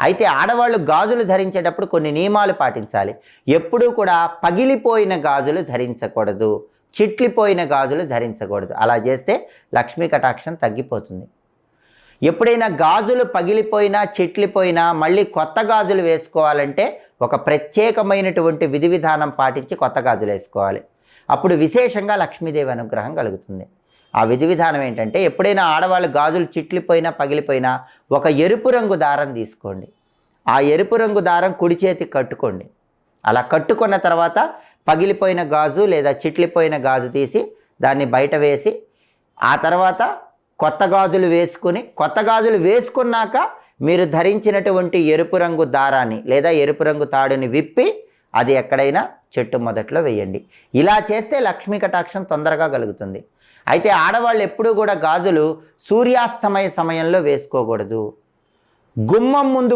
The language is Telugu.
అయితే ఆడవాళ్ళు గాజులు ధరించేటప్పుడు కొన్ని నియమాలు పాటించాలి. ఎప్పుడూ కూడా పగిలిపోయిన గాజులు ధరించకూడదు, చిట్లిపోయిన గాజులు ధరించకూడదు. అలా చేస్తే లక్ష్మీ కటాక్షం తగ్గిపోతుంది. ఎప్పుడైనా గాజులు పగిలిపోయినా చిట్లిపోయినా మళ్ళీ కొత్త గాజులు వేసుకోవాలంటే ఒక ప్రత్యేకమైనటువంటి విధి విధానం పాటించి కొత్త గాజులు వేసుకోవాలి. అప్పుడు విశేషంగా లక్ష్మీదేవి అనుగ్రహం కలుగుతుంది. ఆ విధి విధానం ఏంటంటే, ఎప్పుడైనా ఆడవాళ్ళు గాజులు చిట్లిపోయినా పగిలిపోయినా ఒక ఎరుపు రంగు దారం తీసుకోండి. ఆ ఎరుపు రంగు దారం కుడి చేతికి కట్టుకోండి. అలా కట్టుకున్న తర్వాత పగిలిపోయిన గాజు లేదా చిట్లిపోయిన గాజు తీసి దాన్ని బయట వేసి, ఆ తర్వాత కొత్త గాజులు వేసుకుని, కొత్త గాజులు వేసుకున్నాక మీరు ధరించినటువంటి ఎరుపు రంగు దారాన్ని లేదా ఎరుపు రంగు తాడుని విప్పి అది ఎక్కడైనా చెట్టు మొదట్లో వేయండి. ఇలా చేస్తే లక్ష్మీ కటాక్షం తొందరగా కలుగుతుంది. అయితే ఆడవాళ్ళు ఎప్పుడూ కూడా గాజులు సూర్యాస్తమయ సమయంలో వేసుకోకూడదు. గుమ్మం ముందు